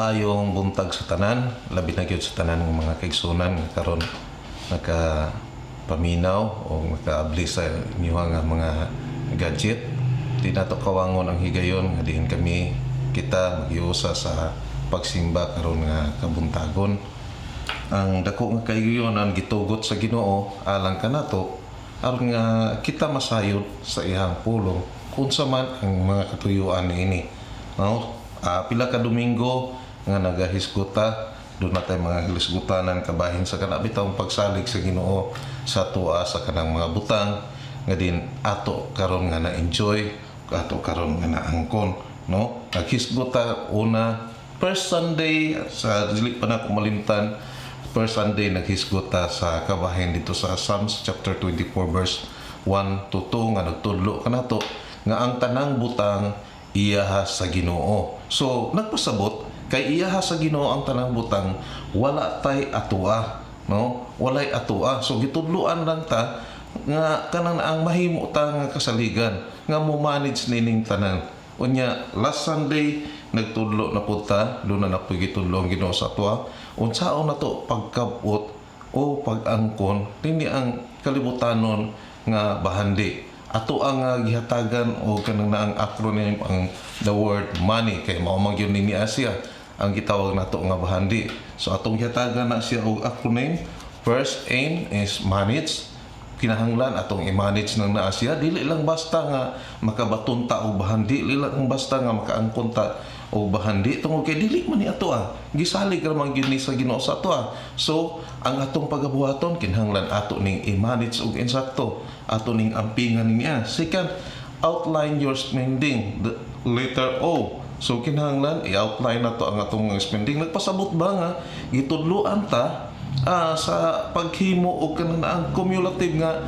Maayong buntag sa tanan, labi na gyud sa tanan ng mga kaigsunan nga karon nakapaminaw o nakaabli sa inyo nga mga gadget. Di nato kawangon ang higayon nga diin kami kita maghiusa sa pagsimba karon nga kabuntagon. Ang dako nga kaigayon ang gitugot sa Ginoo alang kanato aron nga kita masayod sa iyang pulong unsa man ang mga katuyuan niini. No? Pila ka Domingo nga nagahisguta doon na tayo mga hisgutanan kabahin sa kanang bitawng pagsalig sa Ginoo sa tuwa sa kanang mga butang nga din ato karon nga na-enjoy ato karon nga naangkon, no? Naghisguta una first Sunday sa dili pa na ko malimtan, first Sunday naghisguta sa kabahin dito sa Psalms chapter 24 verse 1 to 2 nga nagtudlo kanato nga ang tanang butang iyaha sa Ginoo. So nagpasabot kay iyaha sa Ginoo ang tanang butang, wala tay atua, no? Walay atua. So gitudloan lang ta nga kanang ang mahimo ta nga kasaligan nga mo manage nining tanan. Unya last Sunday nagtudlo na pud ta, do na napugitudlo ang Ginoo sa atua. Unsaon na to pagkabot o pag-angkon nini ang kalibutanon nga bahandi. Ato ang gihatagan o kanang na ang acronym ang the word money kay mao man gyud ni Asia ang gitawag nato nga bahandi. So atong gihatagan na siya og acronym. First aim is manage. Kinahanglan atong i-manage ng naa siya, dili lang basta nga makabaton ta og bahandi, dili lang basta nga makaangkon ta og bahandi tungod kay dili man ni ato gisalig ra man gyud ni sa Ginoo sa ato So ang atong pagabuhaton kinahanglan ato ning i-manage og insakto, ato ning ampingan niya. Second, outline your spending, the letter O. So kinahanglan i-outline nato ang atong spending. Nagpasabot ba nga gitudloan ta sa paghimo o kanang cumulative nga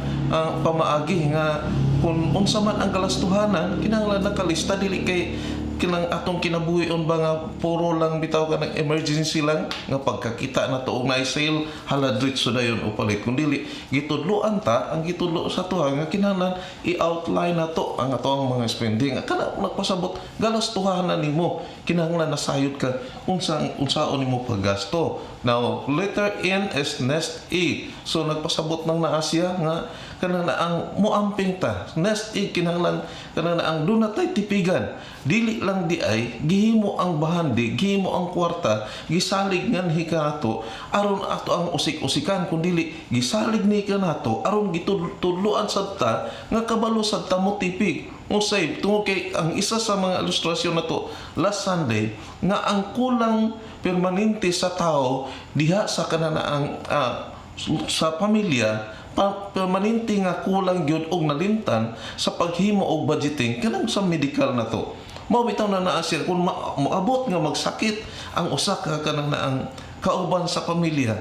pamaagi nga kung unsa man ang kalastuhanan kinahanglan nakalista, dili kay kinang atong kinabuhion ba nga puro lang bitaw ka ng emergency lang nga pagkakita na to og na sale hala diretso dayon o palit, kun dili gitudloan ta ang gitudlo sa tuha nga kinahanglan i-outline na to ang atong mga spending. Kana nagpasabot galastuhanan nimo kinahanglan nasayod ka unsaon nimo paggasto. Now letter N is nest egg. So nagpasabot nang naa siya nga kanang na ang muamping ta nest egg kinahanglan kanang na ang dunatay tipigan, dili lang di ay gihimo ang bahandi, gihimo ang kwarta, gisalig ngan hikato aron ato ang usik-usikan, kun dili gisalig ni kanato aron gitudloan sad ta nga kabalo sad ta mo tipig. Usay tungod kay ang isa sa mga ilustrasyon na to last Sunday nga ang kulang permanente sa tao diha sa kananaang sa pamilya permanente nga kulang gyud og nalimtan sa paghimo og budgeting kanang sa medical na to. Mao bitaw na naa siya kung moabot nga magsakit ang usa ka kanang naang kauban sa pamilya,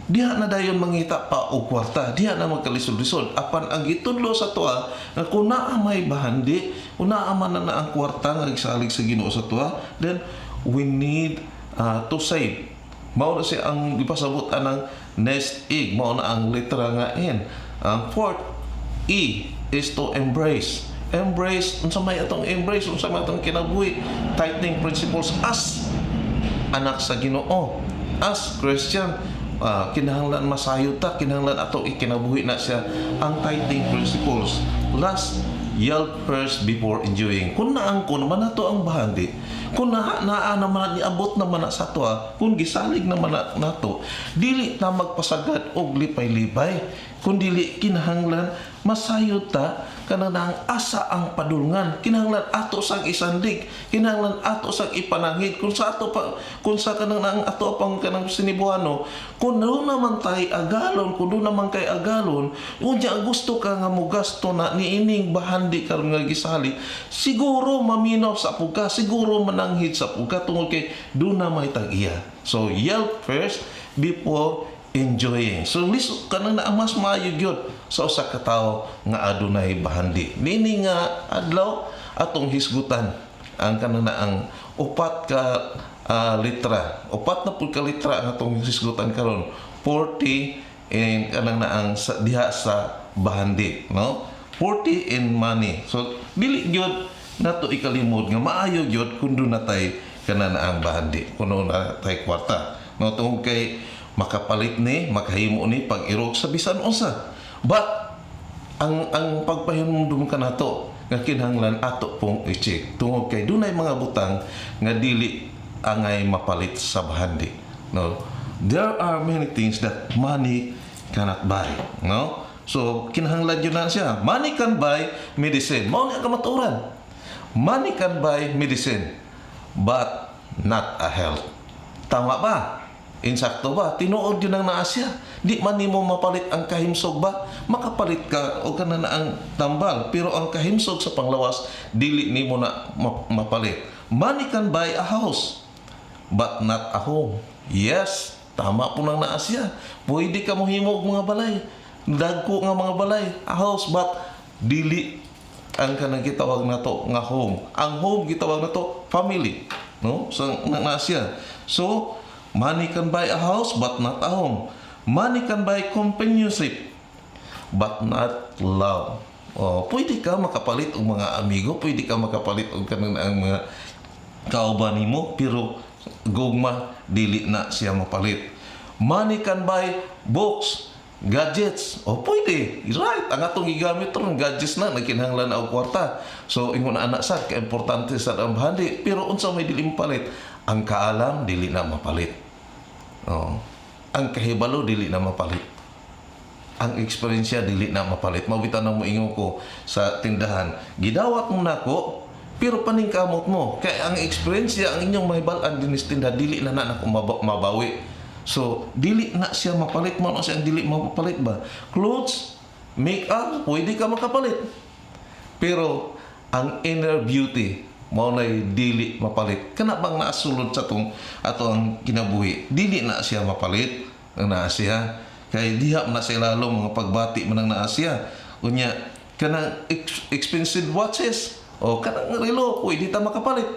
diha na dayon mangita pa og kwarta, diha na magkalisod-lisod. Apan ang gitudlo sa tuwa nga kung naa may bahandi, kung naa man na ang kwarta nga gisalig sa Ginoo sa tuwa, then we need to save. Mao na siya ang ipasabot anang nest egg, mao na ang letra nga N. Ang fourth E is to embrace. Embrace, unsa may atong embrace, unsa may atong kinabuhi, tithing principles as anak sa Ginoo, as Christian. Kinahanglan masayod ta, kinahanglan ato ikinabuhi na siya ang tithing principles. Last, yield first before enjoying. Kung naangkon man nato ang bahandi, kung naa naman niabot naman na sa to, kung gisalig naman nato, dili na magpasagad og lipay-lipay, kung dili kinahanglan masayod ta kanang ang asa ang padulngan, kinahanglan ato sang isandig, kinahanglan ato sang ipanangid kung sa ato pa, kung sa kanang ang ato pang kanang sinibuhano, kung doon naman tay agalon, kung doon naman kay agalon, unya gusto ka nga mo gasto na niining bahandi karon nga gisali, siguro maminaw sa puka, siguro mananghid sa puka tungod kay doon na may tag-iya. So yield first before enjoying. So liso kanang na ang mas maayo gyud sa usa ka tawo nga adunay bahandi. Nini nga adlaw atong hisgutan ang kanang na ang upat ka litra. Upat na pud ka litra ang atong hisgutan karon. 40 and kanang na ang diha sa bahandi, no? 40 in money. So dili gyud nato ikalimod nga maayo gyud kun do natay kana na ang bahandi kuno na tay kwarta no tungod kay makapalit ni makahimo ni pag-irog sa bisan unsa. But ang pagpahinumdum kanato nga kinahanglan ato pong i-check tungod kay dunay mga butang nga dili angay mapalit sa bahandi no. There are many things that money cannot buy no. So kinahanglan yun na siya. Money can buy medicine. Mao ni kamaturan. Money can buy medicine but not a health. Tama ba? Insakto ba? Tinuod yun ang naa siya. Di man nimo mapalit ang kahimsog ba? Makapalit ka o kana na ang tambal. Pero ang kahimsog sa panglawas, dili nimo na mapalit. Money can buy a house but not a home. Yes, tama po nang naa siya. Pwede ka mohimo og mga balay. Dagko nga mga balay. A house but dili ang kanang gitawag na to nga home. Ang home gitawag na to family. No? So, naa siya. So, money can buy a house but not a home. Money can buy companionship but not love. Oh, pwede ka makapalit og mga amigo, pwede ka makapalit og kanang mga kauban nimo, pero gugma dili na siya mapalit. Money can buy books, gadgets. Oh, pwede. Right. Ang atong gigamit ron gadgets na nagkinahanglan na og kwarta. So ingon anak sad ka importante sa ang bahandi, pero unsa may dili mapalit? Ang kaalam dili na mapalit. Oh. Ang kahibalo dili na mapalit. Ang eksperyensya dili na mapalit. Mabitan nang moingon ko sa tindahan, gidawat mo nako pero paningkamot mo. Kay ang eksperyensya ang inyong mahibal-an dinis tindahan dili na nako mabawi. So dili na siya mapalit mo siya dili mapapalit ba? Clothes, make-up, pwede ka makapalit. Pero ang inner beauty mao nay dili mapalit. Kana bang naasulod sa atong kinabuhi? Dili na siya mapalit. Ang naa siya kay diha na siya lalo mga pagbati man ang naa siya. Unya kanang expensive watches o kanang relo pwede ta makapalit.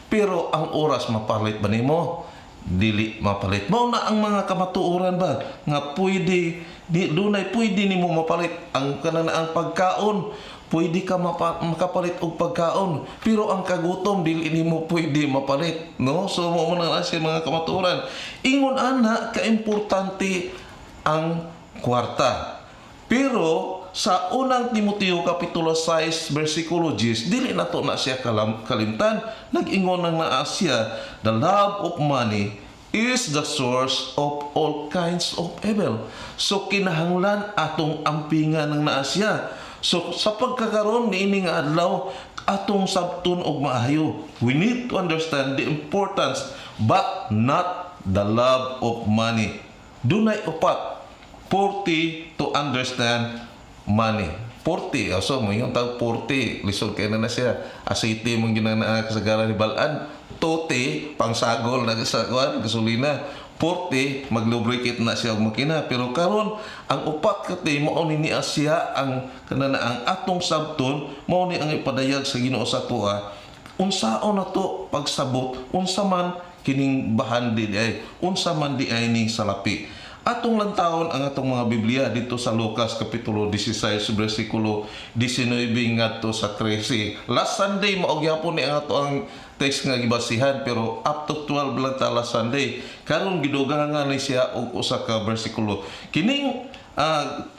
Pero ang oras mapalit ba nimo? Dili mapalit. Mao na ang mga kamatuoran ba nga pwede dunay pwede nimo mapalit ang kanang ang pagkaon. Pwede ka makapalit og pagkaon, pero ang kagutom dili nimo pwede mapalit, no? So mo na siya mga kamatuoran. Ingon ana ka importante ang kwarta. Pero sa unang Timoteo kapitulo 6 versikulo 10 dili nato na siya kalimtan. Nag-ingon nang naa siya, the love of money is the source of all kinds of evil. So kinahanglan atong ampingan ng naa siya. So sa pagkakaroon niini nga adlaw atong sabton og maayo, we need to understand the importance but not the love of money. Dunay upat 40 to understand money. 40 so mo yung tag 40 lisod kay na siya asite mong ginana kasagaran ni balan. 20 pangsagol na sa gasolina. 40 maglubricate na siya og makina, pero karon ang upat kati mao ni Asya ang kanana ang atong sabton mao ni ang ipadayag sa Ginoo sa tuwa unsaon nato pagsabot unsa man kining bahandi ay unsa man di ay ning salapi. Atong lantawon ang atong mga Biblia dito sa Lucas kapitulo 16 bersikulo 19 ngadto sa 13. Last Sunday mao gyapon ni ang ato ang text nga gibasihan, pero up to 12 lang ta last Sunday. Karon gidugangan ni siya og usa ka bersikulo. Kining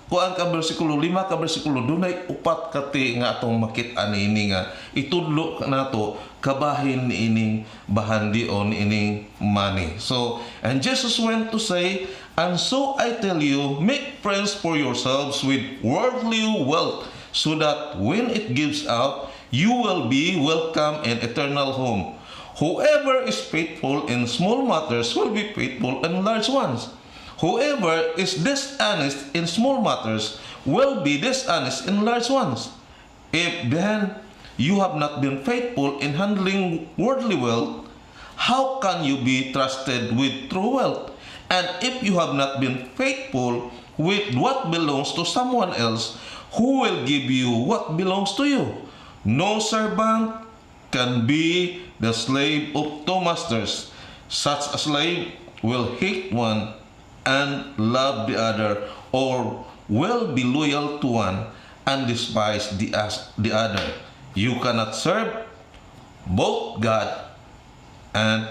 kuan ka bersikulo 5 ka bersikulo dunay upat kati nga atong makit-an ini nga itudlo nato kabahin ni ining bahandi o ni ining money. So and Jesus went to say, and so I tell you, make friends for yourselves with worldly wealth, so that when it gives out, you will be welcome in eternal home. Whoever is faithful in small matters will be faithful in large ones. Whoever is dishonest in small matters will be dishonest in large ones. If then you have not been faithful in handling worldly wealth, how can you be trusted with true wealth? And if you have not been faithful with what belongs to someone else, who will give you what belongs to you? No servant can be the slave of two masters. Such a slave will hate one and love the other, or will be loyal to one and despise the other. You cannot serve both God and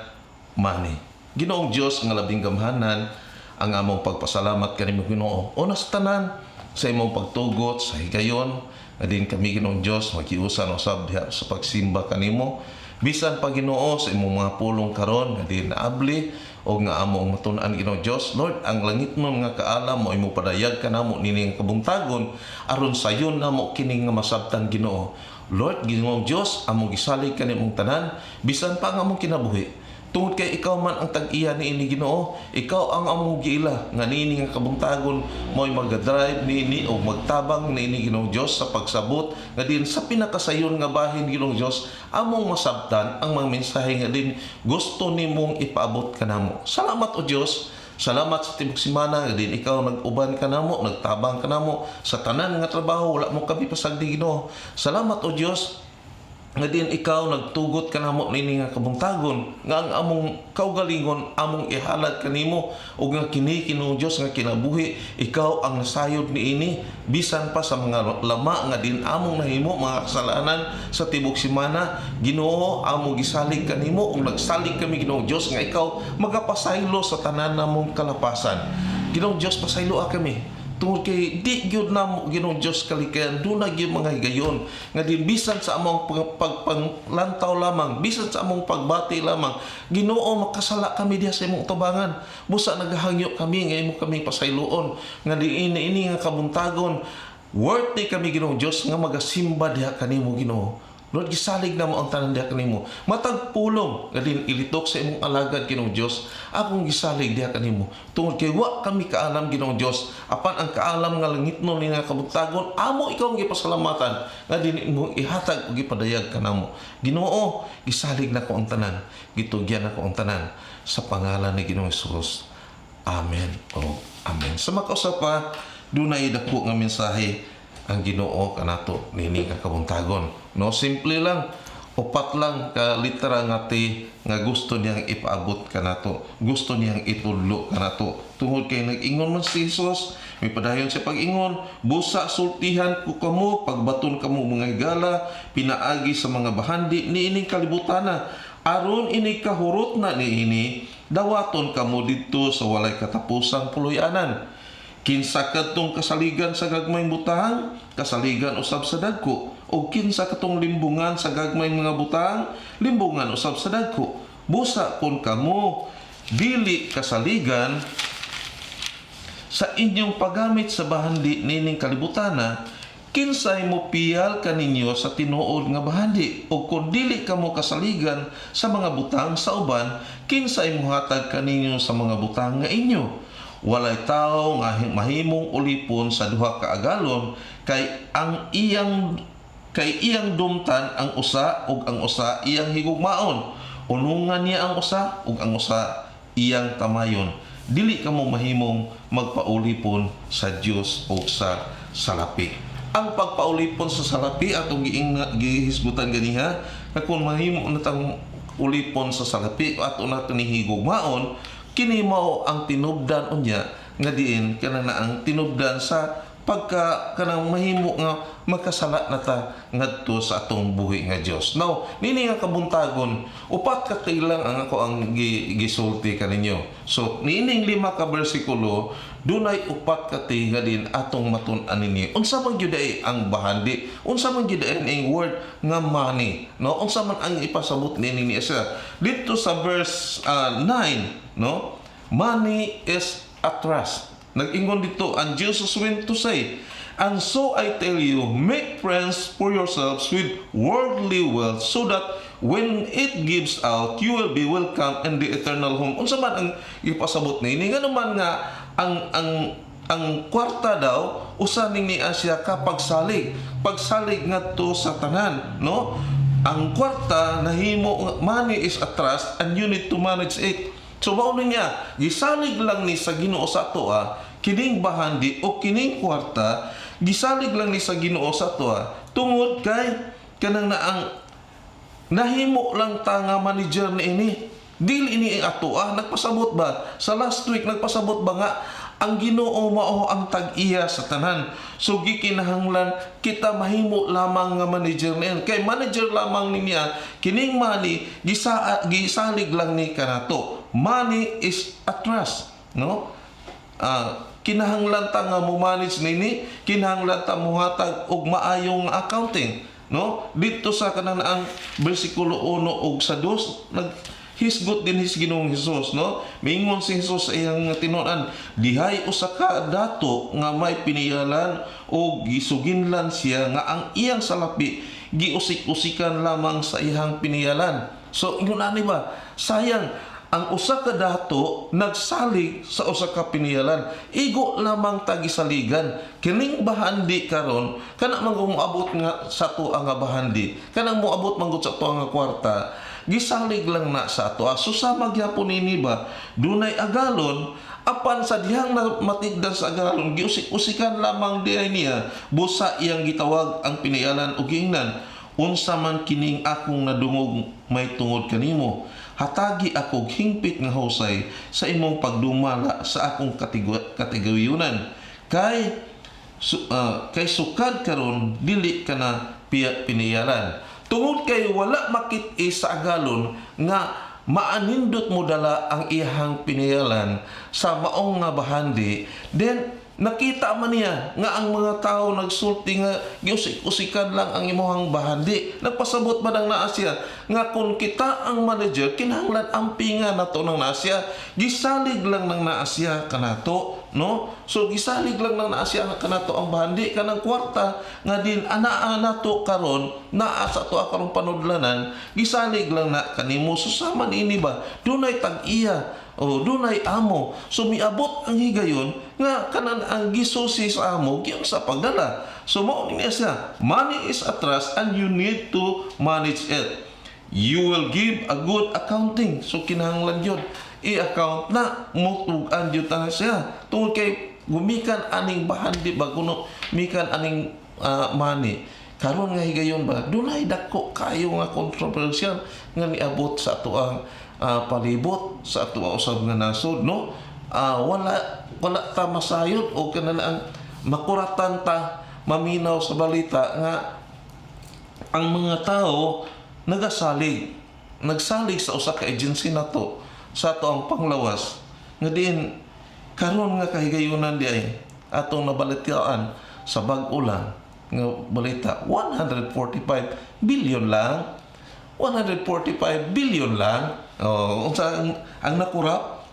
money. Ginoong Dios nga labing gamhanan ang among pagpasalamat kanimo Ginoo. Una sa tanan sa imong pagtugot sa higayon, nga din kami Ginoong Dios magiusan usab diha sa pagsimba kanimo. Bisan pa Ginoo sa imong mga pulong karon nga din naabli o nga among matun-an Ginoong Dios. Lord, ang langit mo nga kaalam mo imo padayag kanamo nini nga kabuntagon aron sayon namo kini nga masabtan Ginoo. Lord, Ginoong Dios, among gisalig kanimong tanan bisan pa ang among kinabuhi. Tungod kay ikaw man ang tag-iya niini Ginoo, ikaw ang among giila nga niini nga kabuntagon mo'y mag-drive niini o magtabang niini Ginoong Dios sa pagsabot nga din sa pinakasayon nga bahin Ginoong Dios among masabtan ang mga mensahe nga din gusto nimong ipaabot kanamo. Salamat o Dios. Salamat sa tibok semana nga din ikaw nag-uban kanamo, nagtabang kanamo sa tanan nga trabaho, wala mo kami pasagdi Ginoo. Salamat o Dios nga din ikaw nagtugot kanamo nini nga kabuntagon nga ang among kaugalingon among ihalad kanimo ug nga kini Ginoong Dios nga kinabuhi ikaw ang nasayod niini bisan pa sa mga lama nga din among nahimo mga kasalanan sa tibok semana. Ginoo, among gisalig kanimo ug nagsalig kami Ginoong Dios nga ikaw magapasaylo sa tanan namong kalapasan. Ginoong Dios, pasaylo kami tungod kay di gyud namo Ginoong Dios kalikayan dunay gyud mga higayon nga din bisan sa among pagpanglantaw lamang, bisan sa among pagbati lamang Ginoo makasala kami diha sa imong tubangan. Busa naghahangyo kami nga imo kami pasayloon nga ini nga kabuntagon worthy kami Ginoong Dios nga magasimba diha kanimo Ginoo. Lord, gisalig na mo ang tanan diha kanimo. Matag pulong nga din ilitok sa imong alagad Ginoong Dios. Akong gisalig diha kanimo. Tungod kay wa kami kaalam Ginoong Dios. Apan ang kaalam nga langitnon ni nga kabuntagon, amo ikaw ang gipasalamatan nga din imong ihatag ug ipadayag kanamo. Ginoo, gisalig na ko ang tanan. Gitugyan na ko ang tanan sa pangalan ni Ginoong Hesus. Amen. O amen. Sa makausap pa, dunay dako nga mensahe ang Ginoo kanato nini nga kabuntagon. No, simple lang. Upat lang ka litera nga nga gusto niyang ipaabot kanato. Gusto niyang itudlo kanato. Tungod kay nag-ingon man si Jesus, may padayon sa pag-ingon, busa sultihan ko kamo, pagbaton kamo mga higala, pinaagi sa mga bahandi niining kalibutana. Aron ini kahurot na niini, dawaton kamo dito sa walay katapusang puloy-anan. Kinsa katong kasaligan sa gagmayng butang, kasaligan usab sa dagko. O kinsa katong limbungan sa gagmayng mga butang, limbungan usab sa dagko. Busa kon kamo dili kasaligan sa inyong paggamit sa bahandi nining kalibutana, kinsay mo piyal kaninyo sa tinuod nga bahandi. O kung dili kamo kasaligan sa mga butang sa uban, kinsay mo hatag kaninyo sa mga butang nga inyo. Walay tao nga mahimong ulipon sa duha ka agalon kay iyang dumtan ang usa ug ang usa iyang higugmaon. Unungan niya ang usa ug ang usa iyang tamayon. Dili kamo mahimong magpaulipon sa Dios o sa salapi. Ang pagpaulipon sa salapi atong gihisgutan ganiha na kung mahimo natang ulipon sa salapi ato naton ni higugmaon, kini mao ang tinubdan unya nga diin kana na ang tinubdan sa pagka kanang mahimo nga makasala nata ngadto sa atong buhi nga Dios. Now, nini nga kabuntagon, upat ka lang ang ako ang gisulti kaninyo. So, niining 5 ka bersikulo, dunay upat ka nga din atong matun-an ninyo. Unsa man gyud ang bahandi? Unsa man gyud ang word nga money? No, unsa man ang ipasabot nini isa? Dito sa verse 9, no? Money is a trust. Nag-ingon dito, and Jesus went to say, and so I tell you, make friends for yourselves with worldly wealth, so that when it gives out, you will be welcome in the eternal home. Unsa man ang ipasabot ni nga naman nga ang kwarta daw usa ning ni Asya ka pagsalig ngadto sa tanan, no? Ang kwarta nahimo, money is a trust and you need to manage it. So mao niya, gisalig lang ni sa Ginoo sa toa kining bahandi o kining kwarta, gisalig lang ni sa Ginoo sa toa tungod kay kanang naang nahimo lang ta nga manager ni ini. Dili ini atoa nagpasabot ba sa last week, nagpasabot ba nga ang Ginoo mao ang tag-iya sa tanan. So gikinahanglan kita mahimo lamang nga manager niya. Kay manager lamang niya kining money gisalig lang ni kanato. Money is a trust, no? Kinahanglan ta nga mo manage nini, kinahanglan ta mo hatag og maayong accounting, no? Dito sa kanang ang bersikulo 1 ug sa 2 hisgot din his Ginoong Hesus, no? Miingon si Hesus sa iyang tinunan, dihay usa ka dato nga may piniyalan o gisuginlan siya nga ang iyang salapi giusik-usikan lamang sa iyang piniyalan. So ingon ani ba? Sayang ang usa ka dato nagsalig sa usa ka piniyalan, igo lamang tagisaligan. Kining bahandi karon kana man moabot nga sa tuwa nga bahandi, kanang moabot man gud sa tuwa nga kwarta, gisalig lang na sa ato. Susama gyapon ini ba dunay agalon apan sa dihang matigdan sa agalon giusik-usikan lamang diay niya busa iyang gitawag ang piniyalan ug giingnan, unsa man kining akong nadungog may tungod kanimo, hatagi ako hingpit nga husay sa imong pagdumala sa akong katigayunan. Kay sukad karon dili ka na piniyalan. Tungod kay wala makit-i sa agalon nga maanindot mo dala ang iyang piniyalan sa maong nga bahandi, then nakita man niya nga ang mga tao nagsulti nga giusik-usikan lang ang imong bahandi. Nagpasabot man ang naa siya nga kung kita ang manager kinahanglan ampingan nato ng naa siya, gisalig lang ng naa siya kanato, no? So gisalig lang ng naa siya kanato ang bahandi kanang kwarta nga din anaa nato karon naa sa to karon panudlanan, gisalig lang na kanimo. Susama ini ba dunay tag-iya o dunay amo, so miabot ang higayon nga kanan ang gisusi sa amo giyon sa pagdala. So mao ni siya, money is a trust and you need to manage it. You will give a good accounting. So kinahanglan yun i-account na mutugan yun ta siya tungod kay gumikan aning bahandi ba kuno mikan aning money karon nga higayon ba dunay dako kayo nga controversial nga niabot sa ato ang palibot sa ato usab nga nasod, no? Wala ta masayod o kanang makuratan ta maminaw sa balita nga ang mga tao nagsalig sa usa ka agency nato sa ato ang panglawas nga diin karon nga kahigayunan di ay atong nabalitaan sa bag-o lang nga balita 145 billion lang 145 billion lang. Unsa ang nakurap?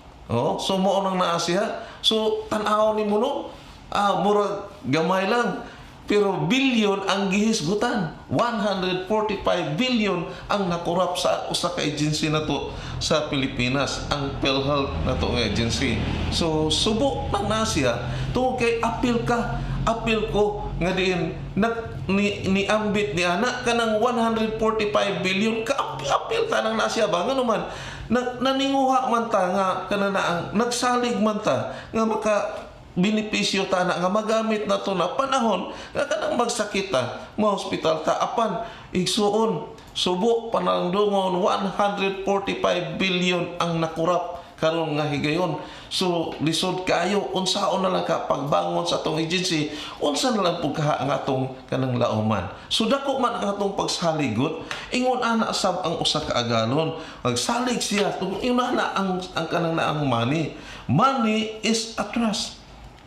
So mao nang naa siya. So tan-aw ni mo no, murag gamay lang. Pero billion ang gihisgutan. 145 billion ang nakurap sa usa ka agency nato sa Pilipinas, ang PhilHealth nato nga agency. So subok nang naa siya tungod kay apil ko nga diin niambit ni anak kanang 145 billion ka-apil tanang na siya ba nga naman naninguha man ta nga kanang ang nagsalig man ta nga maka benepisyo ta na nga magamit nato na panahon nga kanang magsakit ta mo hospital ta apan igsuon subok panandungon 145 billion ang nakurap karon nga higayon. So lisod kayo unsaon na lang ka pagbangon sa atong agency, unsa na lang pud kaha ang atong kanang lauman. So dako man ang atong pagsaligot, ingon ana sab ang usa ka agalon, magsalig siya ingon ana ang kanang naang money. Money is a trust.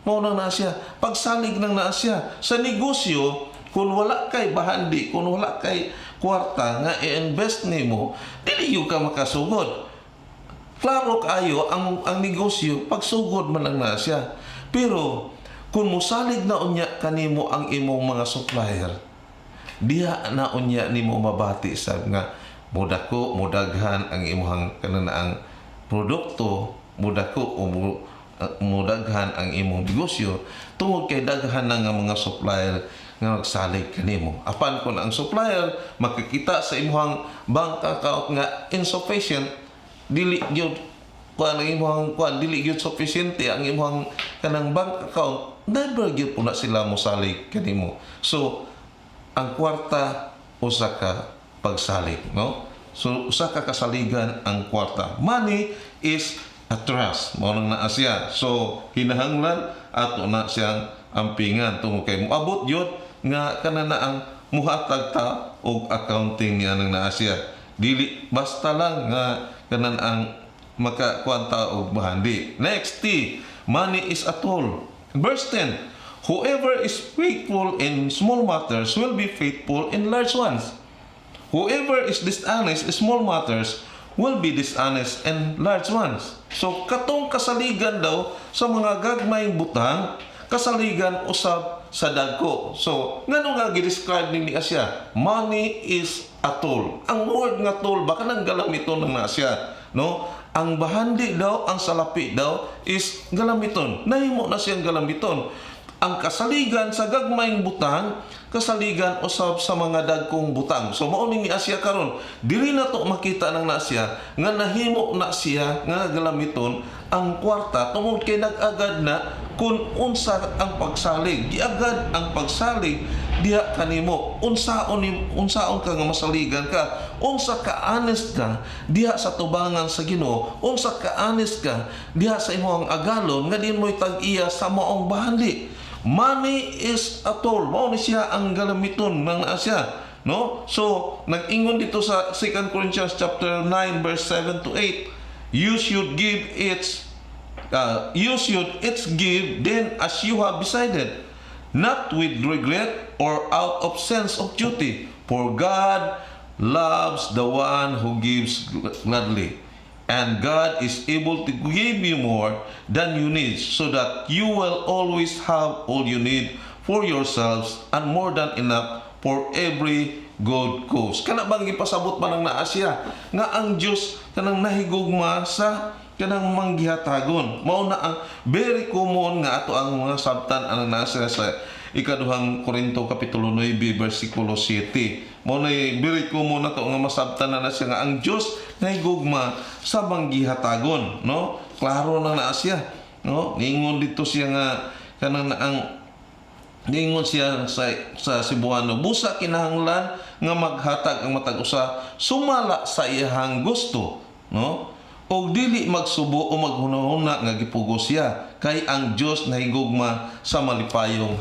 Mao na siya, pagsalig nang naa siya sa negosyo. Kung wala kay bahandi, kung wala kay kwarta nga i-invest nimo, dili ka makasugod. Klaro kayo ang negosyo pagsugod man lang na siya. Pero kung musalig na unya kanimo ang imong mga supplier, diha na unya nimo mabati sab nga mudaghan ang imong kanang produkto, mudaghan ang imong negosyo tungod kay daghan na nga mga supplier nga magsalig kanimo. Apan kung ang supplier makikita sa imong bank account nga insufficient, dili gyud dili gyud sufficient ang imong kanang bank account, never gyud po na sila mosalig kanimo. So ang kwarta usa ka pagsalig, no? So usa ka kasaligan ang kwarta. Money is atras mao nang naa siya. So hinahanglan ato na siyang ampingan tungod kay moabot yun nga kana na ang muhatag ta og accounting niya nang naa siya. Dili basta lang nga kanan ang makakwanta og bahandi. Next, T, money is a tool. Verse 10, whoever is faithful in small matters will be faithful in large ones. Whoever is dishonest in small matters will be dishonest in large ones. So katong kasaligan daw sa mga gagmayng butang, kasaligan usab sa dagko. So ngano nga gi-describe ni Asya? Money is a tool. Ang word nga tool baka nang galamiton ng Asya, no? Ang bahandi daw, ang salapi daw is galamiton. Nahimo na siyang galamiton. Ang kasaligan sa gagmayng butang, kasaligan usab sa mga dagkong butang. So mao ni Asya karon, dili na to makita ng Asya nga nahimo na siya nga galamiton ang kwarta tungod kay nag-agad na kung unsa ang pagsalig. Giagad ang pagsalig diha kanimo. Unsaon ka nga masaligan ka? Unsa ka honest ka diha sa tubangan sa Ginoo? Unsa ka honest ka diha sa imong agalon nga din mo'y tag-iya sa maong bahandi? Money is a tool. Mao ni siya ang galamiton ng Asya, no? So nag-ingon dito sa 2 Corinthians chapter 9 verse 7 to 8, you should give then as you have decided, not with regret or out of sense of duty, for God loves the one who gives gladly. And God is able to give you more than you need, so that you will always have all you need for yourselves and more than enough for every good cause. Kana bang ipasabot man ang naa siya nga ang Dios kanang nahigugma sa kanang manggihatagon. Mao na ang very common nga ato ang mga sabtan ang nasa sa ikaduhang Korinto kapitulo 9 bersikulo 7. Mao na very common na to nga masabtan na siya nga ang Dios nahigugma sa manggihatagon, no? Klaro na naa siya, no? Ningon dito siya nga kanang ang ningon siya sa Cebuano, busa kinahanglan nga maghatag ang matag usa sumala sa iyang gusto, no? O dili magsubo o maghunahuna nga gipugos siya kay ang Dios nahigugma sa malipayong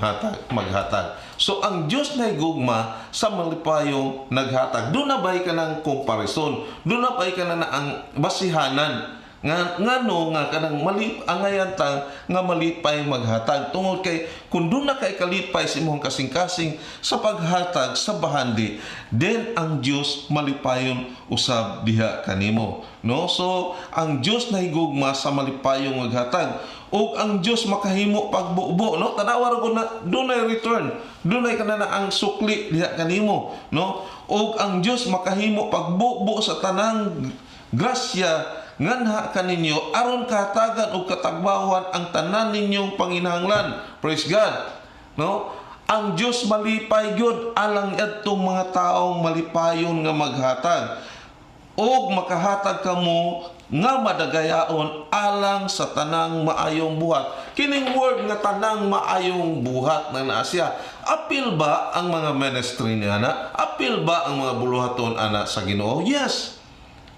maghatag. So ang Dios nahigugma sa malipayong naghatag. Doon na bay ka ng comparison. Doon na bay ka na ang basihanan ngano nga kanang angayan tang nga malipay maghatag tungod kay kung doon na kay kalipay sa imong kasing-kasing sa paghatag sa bahandi, then ang Dios malipayon usab diha kanimo, no? So ang Dios nahigugma sa malipayong maghatag ug ang Dios makahimo pagbubo, no? Tanawa ra na dunay return, dunay kana na ang sukli diha kanimo, no? Ug ang Dios makahimo pagbubo sa tanang grasya nganha kaninyo aron kahatagan og katagbawan ang tanan ninyong panginahanglan. Praise God, no? Ang Dios malipay gyud alang adtong mga taong malipayon nga maghatag og makahatag kamo nga madagayaon alang sa tanang maayong buhat. Kining word nga tanang maayong buhat na naa siya, apil ba ang mga ministry niya na? Apil ba ang mga buluhaton ana sa Ginoo? Yes.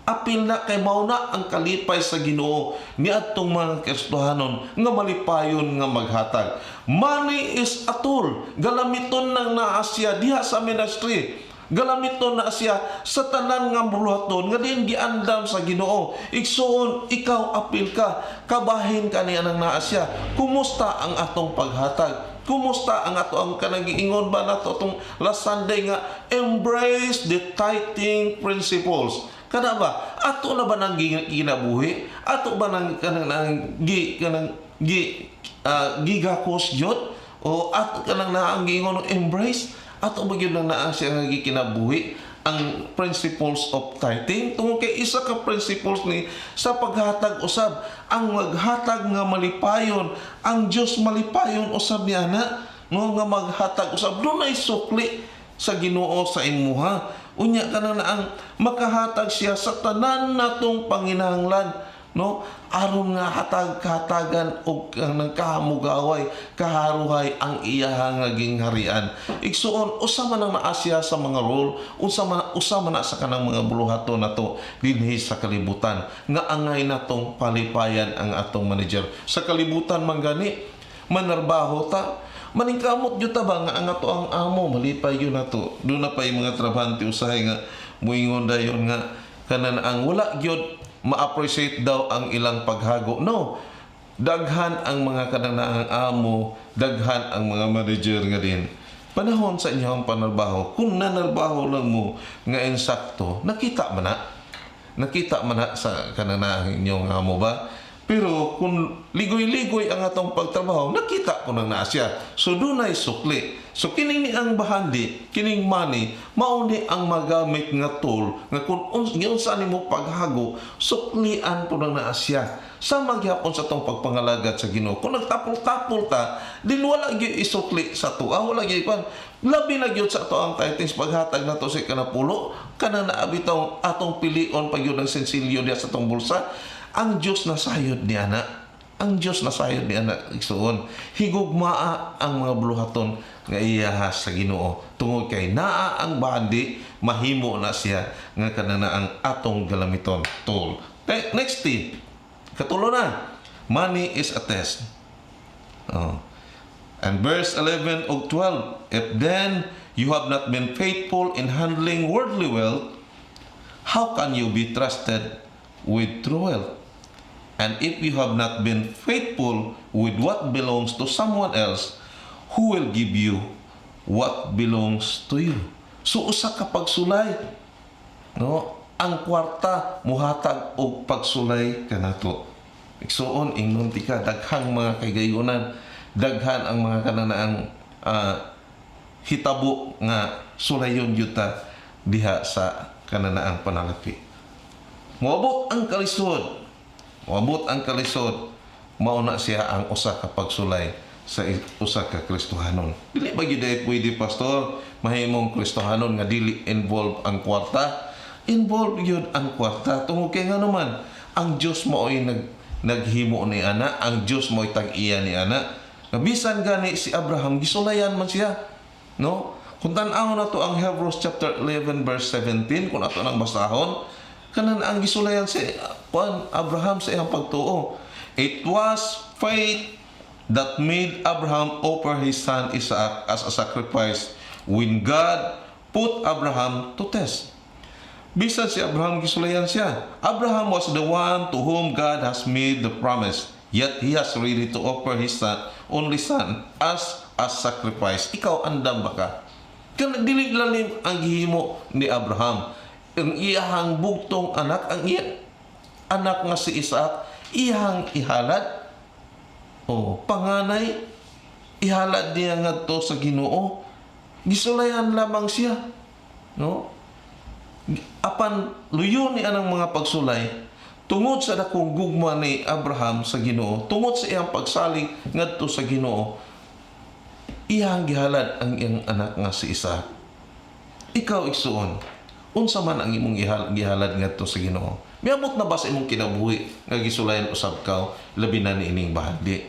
Apil na kay mao na ang kalipay sa Ginoo niadtong mga Kristohanon nga malipayon nga maghatag. Money is a tool. Galamiton nang naa siya diha sa ministry. Galamiton na siya sa tanan nga buluhaton nga diin giandam sa Ginoo. Igsuon ikaw apil ka, kabahin kaniya nang naa siya. Kumusta ang atong paghatag? Kumusta ang ato ang kanag-iingon ba nato atong last Sunday nga embrace the tithing principles? Kada ba ato na ba nang ginabuhi? Ato ba nang gigakos jud? O ato kanang naang giingon embrace? Ato ba gyud nang naa siya nga gikinabuhi ang principles of tithing? Tungod kay isa ka principles ni sa paghatag usab ang maghatag nga malipayon, ang Dios malipayon usab niya na, no, nga maghatag usab dunay sukli sa Ginoo sa imuha. Unya ka na ang makahatag siya sa tanan natong panginahanglan. no, aron nga hatag-hatagan og ang nagkahamugaway kaharuhay ang iyahang naging harian. Igsuon usa man ang naasya sa mga role, usa man na sa kanang mga buluhaton nato dinhi sa kalibutan nga angay natong palipayan ang atong manager sa kalibutan man gani manarbaho ta. Maningkamot jud ta ba nga ang ato ang amo malipay yun nato. Doon na pa yung mga trabahante usahay nga muingon dayon nga kanan ang wala gyud ma-appreciate daw ang ilang paghago. No. Daghan ang mga kananaang amo, daghan ang mga manager nga din. Panahon sa inyong panarbaho, kung nanarbaho lang mo nga insakto, nakita man na sa kananaang inyong amo ba? Pero kung ligoy-ligoy ang atong pagtrabaho, nakita ko nang naasya. So dunay sukli. So kining ni ang bahandi, kining money, mauni ang magamit nga tool nga kung unsa nimo paghago, suklian po nang naasya. Sa magyapon sa tong pagpangalagad sa Ginoo. Kung nagtapol-tapol ta, din wala gyud isukli sa tuwa, wala gyud pan. Labi na gyud sa ato ang tithes paghatag nato sa kanapulo, kana naabi atong pilion pag yun ang sensilyo diya sa tong bulsa. Ang Diyos na sayod ni ana. Ang Diyos na sayod ni ana igsuon. Higugmaa ang mga buluhaton nga iyahas sa Ginoo. Tungod kay naa ang bandi, mahimo na siya nga kanana ang atong galamiton tool. Next tip. Katulo na. Money is a test. And verse 11 og 12. If then you have not been faithful in handling worldly wealth, how can you be trusted with true wealth? And if you have not been faithful with what belongs to someone else, who will give you what belongs to you? So usa ka pagsulay, no? Ang kwarta muhatag og pagsulay kanato. Igsuon ingnon tika daghang mga kaygayonan, daghan ang mga kananaang hitabo nga sulayon yuta diha sa kananaang panalapi. Moabot ang kalisod. Mauna siya ang usa ka pagsulay sa usa ka Kristohanon. Dili ba gyud pwede pastor mahimong Kristohanon nga dili involve ang kwarta? Involve gyud ang kwarta tungod kay nga naman ang Dios mao'y naghimo ni ana, ang Dios mao'y tag-iya ni ana. Bisan gani si Abraham gisulayan man siya, no? Kung tan-aw na to ang Hebrews chapter 11 verse 17 kung ato nang basahon, kanan ang gisulayan si Abraham sa iyang pagtuo. It was faith that made Abraham offer his son Isaac as a sacrifice when God put Abraham to test. Bisan si Abraham gisulayan siya. Abraham was the one to whom God has made the promise. Yet he has ready to offer his only son as a sacrifice. Ikaw andam ba ka? Kaya dili lalim ang gihimo ni Abraham. Ang iyahang bugtong anak, ang anak nga si Isaac, iyahang ihalad. Panganay, ihalad niya nga to sa Ginoo. Gisulayan lamang siya. No? Apan luyo ni anang mga pagsulay, tungod sa dakong gugma ni Abraham sa Ginoo, tungod sa iyang pagsalig ngadto sa Ginoo, iyang gihalad ang iyang anak nga si Isaac. Ikaw igsuon, unsa man ang imong gihalad ngadto sa Ginoo? Miabot na ba sa imong kinabuhi nga gisulayan usab ka labi na niining bahagi?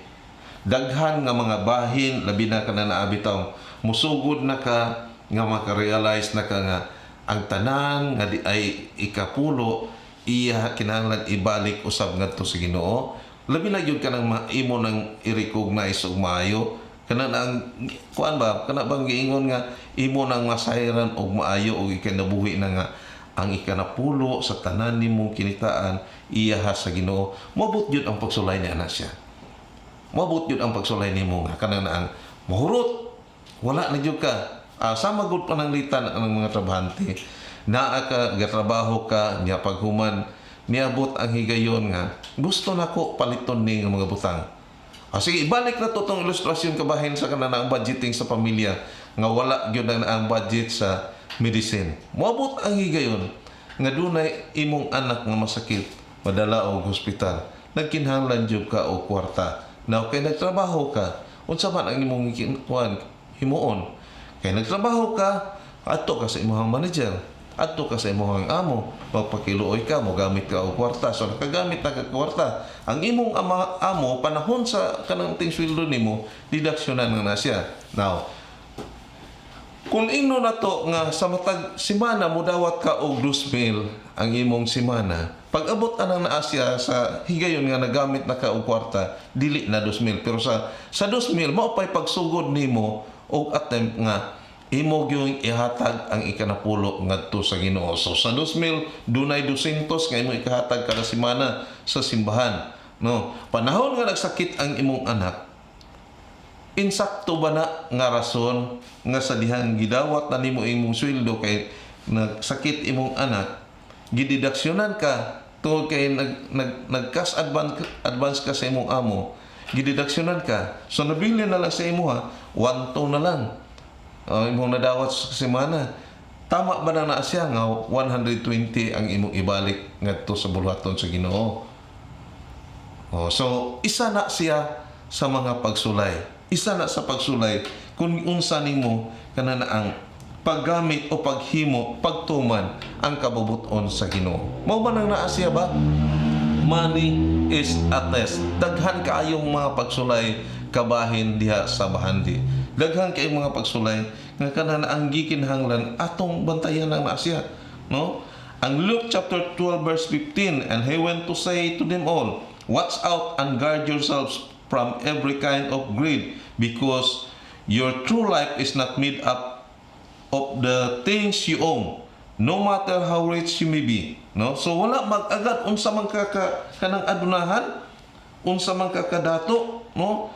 Daghan nga mga bahin labi na kana naabitaw, musugod na ka nga maka-realize na ka nga ang tanan nga di ay ikapulo iya kinahanglan ibalik usab ngadto sa Ginoo. Labi na gyud kanang imo nang i-recognize og maayo kana ang kuan ba kana bang giingon nga imo nang masayran og maayo og ikanabuhi na nga ang ikanapulo sa tanan nimong kinitaan iya sa Ginoo. Moabot gyud ang pagsulay ni ana siya. Moabot gyud ang pagsulay nimo nga kana ang mahurot wala na gyud ka sama gud pananglitan ang mga trabahante. Naa ka gatrabaho ka nya paghuman niabot ang higayon nga gusto nako paliton ni nga mga butang. Sige, ibalik na to tong ilustrasyon kabahin sa kanang budgeting sa pamilya nga wala gyud ang budget sa medicine. Moabot ang higayon nga dunay imong anak nga masakit, madala og hospital. Nagkinahanglan jud ka og kwarta. Now kay nagtrabaho ka, unsa man ang imong himuon? Kay nagtrabaho ka, adto ka sa imong manager. adto ka sa imong amo, magpakiluoy ka, mo gamit ka og kwarta. So nakagamit na ka kwarta, ang imong amo panahon sa kanang ting sweldo nimo, didaksyonan na siya. Now, kung ingno na to nga sa matag simana mo dawat ka og 2,000 ang imong simana, pag abot anang naa siya sa higayon nga nagamit na ka og kwarta, dili na 2,000. Pero sa 2,000 mao pay pagsugod nimo og attempt nga imo gyung ihatag ang ikanapulo ngadto sa Ginoo. So sa 2,000 dunay 200 nga imo ikahatag kada semana sa simbahan, no? Panahon nga nagsakit ang imong anak, insakto ba na nga rason nga sa dihang gidawat na nimo imong sweldo kay nagsakit imong anak, gididaksyonan ka tungod kay nag-cash advance ka sa imong amo, gididaksyonan ka. So nabili na lang sa imo ha, 1 na lang. Imong nadawat sa semana, tama ba na siya nga 120 ang imong ibalik ngadto sa buluhaton sa Ginoo? So isa na siya sa mga pagsulay. Isa na sa pagsulay kung unsa nimo kana na ang paggamit o paghimo, pagtuman ang kabubuton sa Ginoo. Mao man ang naa siya ba? Money is a test. Daghan kaayong mga pagsulay kabahin diha sa bahandi. Daghan kay mga pagsulay nga kanana ang gikinahanglan atong bantayan ang naasya, no? Ang Luke chapter 12 verse 15, and he went to say to them all, watch out and guard yourselves from every kind of greed, because your true life is not made up of the things you own, no matter how rich you may be, no? So wala mag-agad unsa man kanang adunahan, unsa man kadato, no?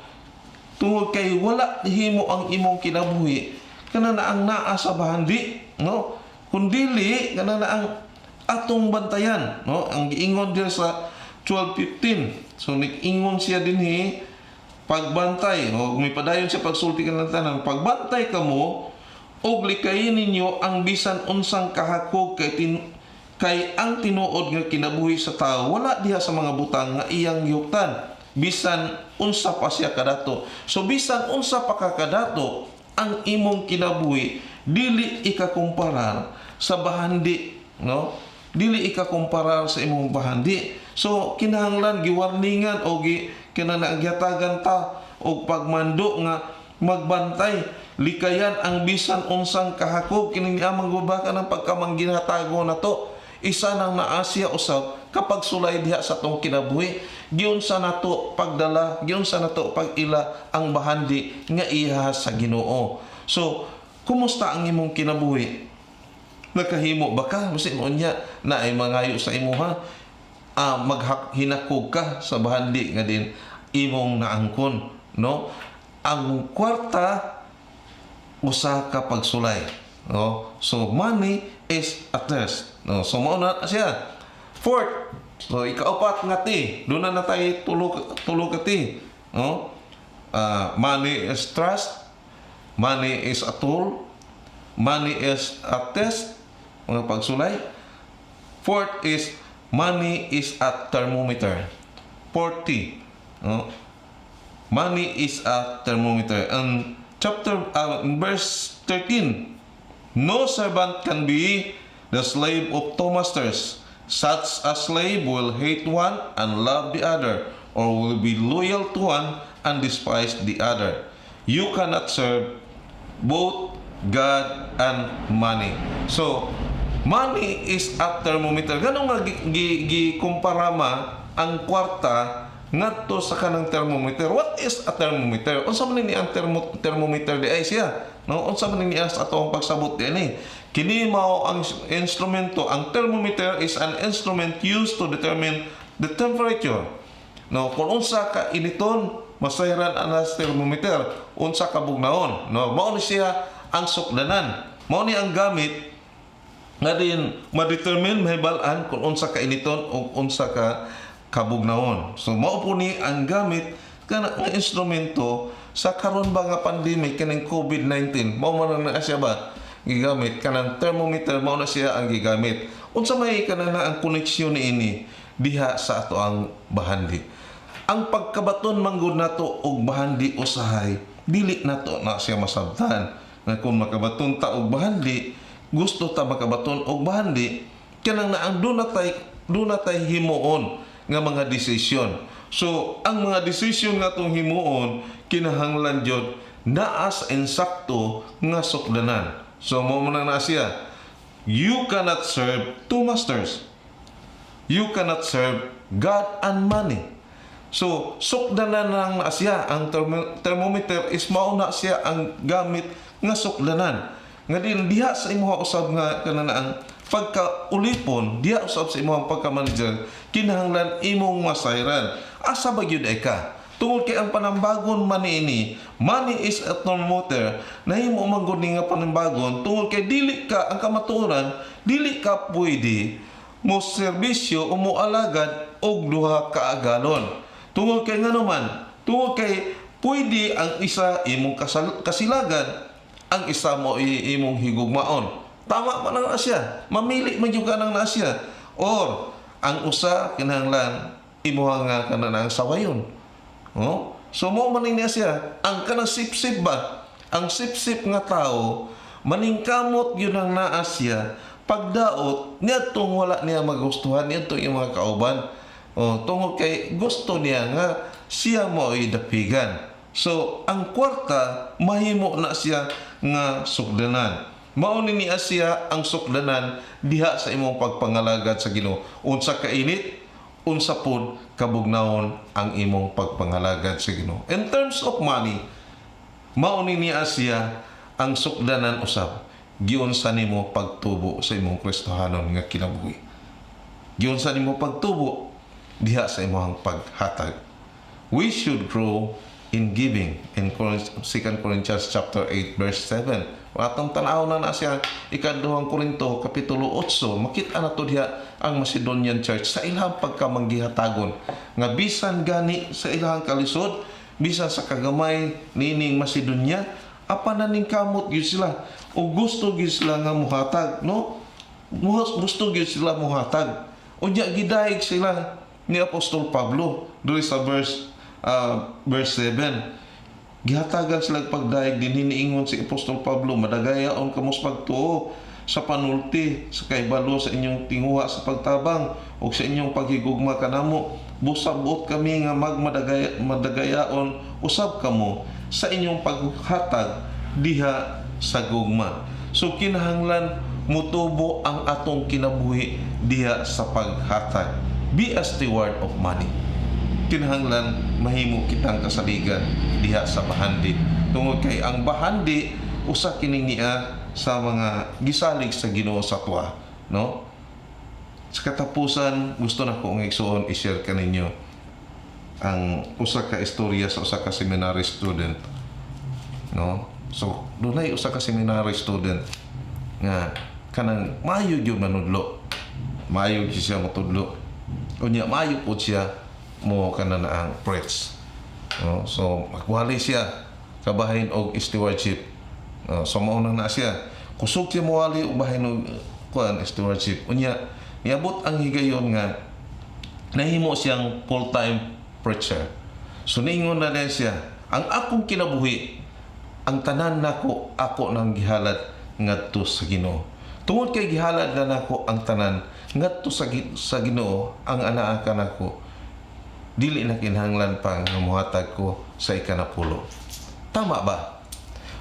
Tungod kay wala himo ang imong kinabuhi kana na ang naa sa bahandi, no? Kundili kana na ang atong bantayan, no? Ang giingon diha sa 12:15. So nig-ingon siya dinhi pagbantay, no? May padayon siya pagsulti kanang tanan, pagbantay kamo og likayin ninyo ang bisan unsang kahakog kay ang tinuod nga kinabuhi sa tao wala diha sa mga butang nga iyang gihuptan, bisan unsa pa siya kadato. So bisan unsa pa ka kadato ang imong kinabuhi, dili ikakumparar sa bahandi, no? Dili ikakumparar sa imong bahandi. So kinahanglan giwarningan o kinahanglan ta og pagmando nga magbantay, likayan ang bisan unsang kahakog kining amang gubaka ng pagkamangginatago na to. Isa nang naasya usab kapag sulay diha sa tong kinabuhi, giun sa nato pagdala, giun sa nato pag-ila ang bahandi nga iha sa Ginoo. So kumusta ang imong kinabuhi? Nakahimo ba ka bisin unya na ay mangayo sa imuha? Maghinakog ka sa bahandi nga din imong naangkon, no? Ang kwarta usa ka pagsulay, no? So money is a test, no? So mao na siya. Fourth, so ikaapat nga ti, doon na tayo tulog ka ti, no? Money is trust, money is a tool, money is a test, mga pagsulay. Fourth is money is a thermometer. 40, no? Money is a thermometer. And verse 13, no servant can be the slave of two masters. Such a slave will hate one and love the other, or will be loyal to one and despise the other. You cannot serve both God and money. So, money is a thermometer. Ganun nga gikumparama ang kwarta ngadto sa kanang thermometer. What is a thermometer? Unsa man ni ang thermometer di ay siya? No, unsa man ni sa atong pagsabot dinhi? Kini mao ang instrumento. Ang thermometer is an instrument used to determine the temperature. No, kung unsa ka initon, masayran ana sa thermometer, unsa ka bugnaon. No, mao ni siya ang suklanan. Mao ni ang gamit nga din ma-determine mahibal-an kung unsa ka initon o unsa ka kabugnaon. So mao po ni ang gamit kana nga instrumento sa karon ba nga pandemic kaning COVID-19. Mao man na siya ba gigamit kanang thermometer, mao na siya ang gigamit. Unsa may kanana ang koneksyon niini diha sa ato ang bahandi. Ang pagkabaton manggod nato og bahandi usahay, dili nato na siya masabtan. Nga kung makabaton ta og bahandi, gusto ta makabaton og bahandi kanang naang dunatay himuon nga mga desisyon. So ang mga desisyon nga tong himuon kinahanglan jud naas insakto nga sukdanan. So mo na siya, you cannot serve two masters. You cannot serve God and money. So sukdanan lang na siya. Ang thermometer is mauna siya ang gamit nga sukdanan. Nga din diha sa imuha usab nga kanang pagkaulipon, diha usab sa imuha pagka-manager, kinahanglan imong masayran. Asa ba gyud ay ka? Tungod kay ang panambagon money is a thermometer, nahimo man gud nga panambagon tungod kay dili ka ang kamatuoran, dili ka pwede mo serbisyo o mo alagad og duha ka agalon. Tungod kay ngano man, tungod kay pwede ang isa imong kasilagan, ang isa mo imong higugmaon. Tama man na siya. Mamili man yung kanang na siya. Or ang usa kinahanglan imuha nga kanang sawayon. Oh? So mo man niya siya. Ang kanang sip-sip ba? Ang sip-sip nga tao maningkamot yun ang naa siya. Pagdaot niya tong wala niya magustuhan niya tong yung mga kauban. Oh, tungod kay gusto niya nga siya mo idapigan. So ang kwarta mahimo na siya nga sukdanan. Mao ni siya ang sukdanan diha sa imong pagpangalagad sa Ginoo. Unsa ka init, unsa pud kabugnawon ang imong pagpangalagad sa Ginoo. In terms of money, mao ni siya ang sukdanan usab. Giunsa nimo pagtubo sa imong Kristohanon nga kinabuhi. Giunsa nimo pagtubo diha sa imong paghatag. We should grow in giving in 2 Corinthians chapter 8 verse 7. Atong tanaw na siya ikaduhang Korinto kapitulo 8, makita na to diha ang Macedonian church sa ilang pagkamanggihatagon nga bisan gani sa ilang kalisod, bisan sa kagamay nining Macedonia, apan naning kamot gyud sila o gusto gyud sila nga muhatag, no? Gusto gyud sila muhatag. Unya gidayeg sila ni Apostol Pablo diri sa verse 7. Gihatagan sila pagdaig din hiniingon si Apostol Pablo, madagayaon kamos pagtuo sa panulti sa kaibalo sa inyong tinguha sa pagtabang o sa inyong paghigugma kanamo. Busabot kami nga madagayaon usab kamo sa inyong paghatag diha sa gugma. So kinahanglan mutubo ang atong kinabuhi diha sa paghatag. Be a steward of money. Kinahanglan mahimo kitang kasaligan diha sa bahandi. Tungod kay ang bahandi usa kini niya sa mga gisalig sa Ginoo sa tuwa, no? Sa katapusan gusto na ko nga igsuon i-share kaninyo ang usa ka istorya sa usa ka seminary student, no? So dunay usa ka seminary student nga kanang maayo gyud manudlo. Maayo gyud siya matudlo. Unya maayo pud siya mo kana na ang preach. No? So magwali siya kabahin og stewardship. So mauna na siya. Kusog siya mawali og bahin og stewardship. Unya niabot ang higayon nga nahimo siyang full-time preacher. So ningon na din siya, ang akong kinabuhi, ang tanan nako ako nang gihalad ngadto sa Ginoo. Tungod kay gihalad na nako ang tanan ngadto sa Ginoo, ang anaa kanako dili na kinahanglan pang muhatag ko sa ikanapulo. Tama ba?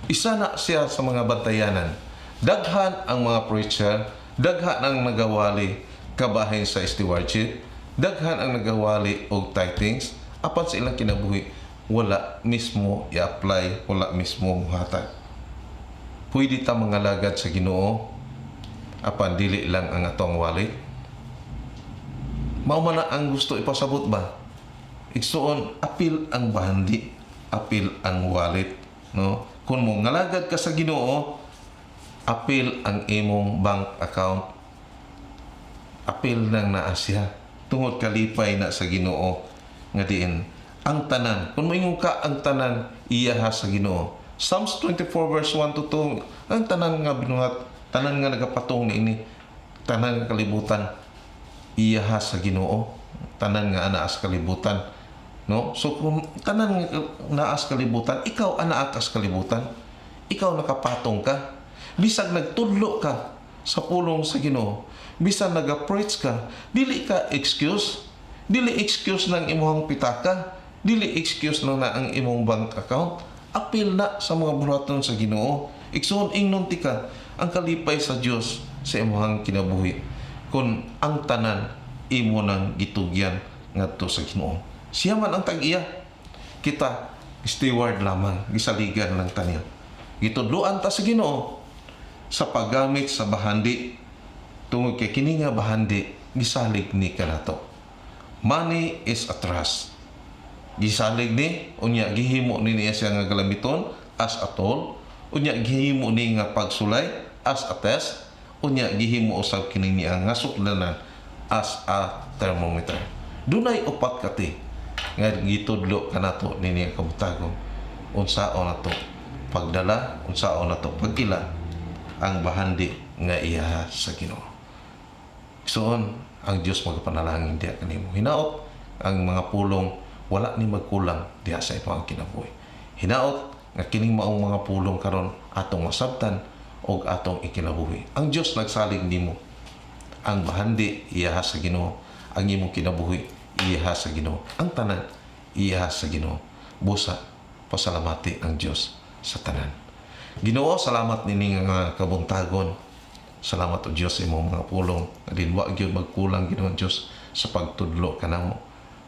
Isa na siya sa mga bantayanan. Daghan ang mga preacher, daghan ang nagawali kabahin sa stewardship, daghan ang nagawali og tithings, apan sa ilang kinabuhi wala mismo i-apply, wala mismo muhatag. Pwede ta mangalagad sa Ginoo apan dili lang ang atong wali. Mao man ang gusto ipasabot ba? Igsuon, apil ang bahandi, apil ang wallet, no? Kung mo ngalagad ka sa Ginoo, apil ang imong bank account, apil nang naa siya. Tungod kalipay na sa Ginoo nga diin ang tanan. Kung moingon ka ang tanan, iyaha sa Ginoo. Psalms 24 verse 1 to 2, ang tanan nga binuhat, tanan nga nagapatong niini, tanan nga kalibutan, iyaha sa Ginoo. Tanan nga anaa sa kalibutan. No? So kung tanan naas kalibutan, ikaw anaa ka sa kalibutan. Ikaw nakapatong ka. Bisag nagtudlo ka sa pulong sa Ginoo. Bisan naga-preach ka, dili ka excuse. Dili excuse ng imong pitaka, dili excuse na ang imong bank account. Apil na sa mga buhaton sa Ginoo. Igsoon ingnon ti ka ang kalipay sa Dios sa imong kinabuhi. Kung ang tanan imo nang gitugyan ngadto sa Ginoo. Siya man ang tag-iya. Kita steward lamang, gisaligan lang taniya. Gitudloan ta sa Ginoo sa paggamit sa bahandi. Tungod kay kini nga bahandi gisalig ni kanato. Money is a trust. Gisalig ni unya gihimo ni niya siya nga galamiton as a toll, unya gihimo ni nga pagsulay as a test, unya gihimo usab kini niya nga suklanan as a thermometer. Dunay upat kati nga gitudlo kanato ni niya kabutagon. Unsaon nato pagdala, unsaon nato pagila ang bahandi nga iya sa Ginoo. Soon, ang Diyos magapanalangin diya kanimo. Hinaot ang mga pulong wala ni magkulang diya sa ito ang kinabuhi. Hinaot nga kining maong mga pulong karon atong masabtan o atong ikinabuhi. Ang Diyos nagsalig nimo. Ang bahandi iya sa Ginoo, ang imong kinabuhi iya sa Ginoo. Ang tanan iya sa Ginoo. Busa pasalamati ang Diyos sa tanan. Ginoo, salamat nini nga kabuntagon. Salamat o Diyos sa imong mga pulong. Din wa gyud magkulang Ginoo Diyos sa pagtudlo kanamo.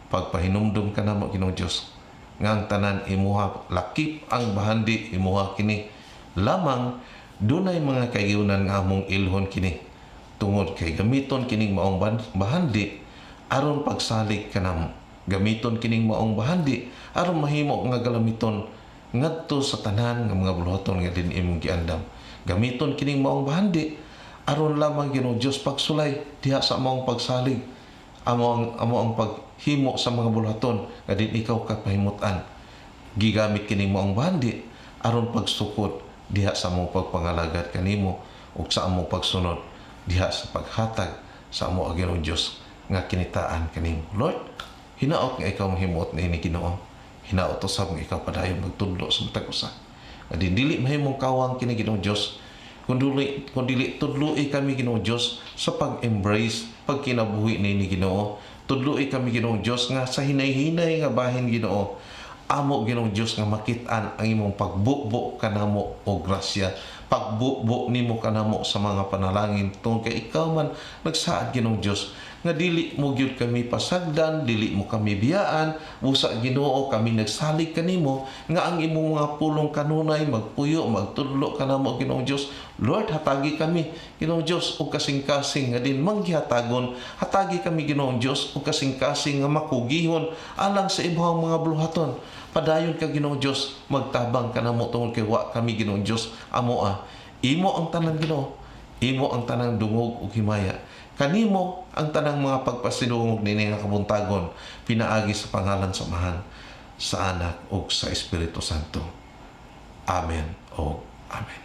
Pagpahinumdum kanamo Ginoo Diyos. Nga ang tanan imuha lakip ang bahandi imuha kini. Lamang dunay mga kayunan nga among ilhon kini. Tungod kay gamiton kining maong bahandi aron pagsalig kanamo. Gamiton kining maong bahandi aron mahimo nga galamiton ngadto sa tanan nga mga buluhaton nga din imong giandam. Gamiton kining maong bahandi aron lamang Ginoo Dios pagsulay diha sa among pagsalig, amo ang paghimo sa mga buluhaton nga din ikaw kapahimutan. Gigamit kining maong bahandi aron pagsukod diha sa among pagpangalagad kanimo ug sa among pagsunod diha sa paghatag sa amo Ginoo Dios nga kinitaan kanimo. Lord, hinaot nga ikaw mahimot na ini Ginoo. Hinaot usab nga ikaw padayon magtudlo sa matag usa. Nga dili mahimong kawang kini Ginoo Dios. Kung dili tudloi kami Ginoo Dios sa pag-embrace pagkinabuhi ni Ginoo. Tudloi kami Ginoo Dios nga sa hinay-hinay nga bahin Ginoo. Amo Ginoo Dios nga makit-an ang imong pagbubo kanamo o grasya. Pagbubo nimo kanamo sa mga panalangin tungod kay ikaw man nagsaad Ginoo Dios nga dili mo gyud kami pasagdan, dili mo kami biyaan, busa Ginoo kami nagsalig kanimo nga ang imong mga pulong kanunay magpuyo, magtudlo kanamo Ginoo Dios. Lord, hatagi kami Ginoo Dios og kasing-kasing nga din manggihatagon. Hatagi kami Ginoo Dios og kasing-kasing nga makugihon alang sa ibang mga buluhaton. Padayon ka Ginoo Dios, magtabang kanamo tungod kay wa kami Ginoo Dios amo imo ang tanan Ginoo, imo ang tanang dungog ug himaya. Kanimo ang tanang mga pagpasidungog nini nga kabuntagon pinaagi sa pangalan sa Amahan, sa Anak ug sa Espiritu Santo. Amen o Amen.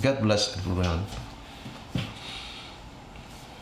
God bless everyone.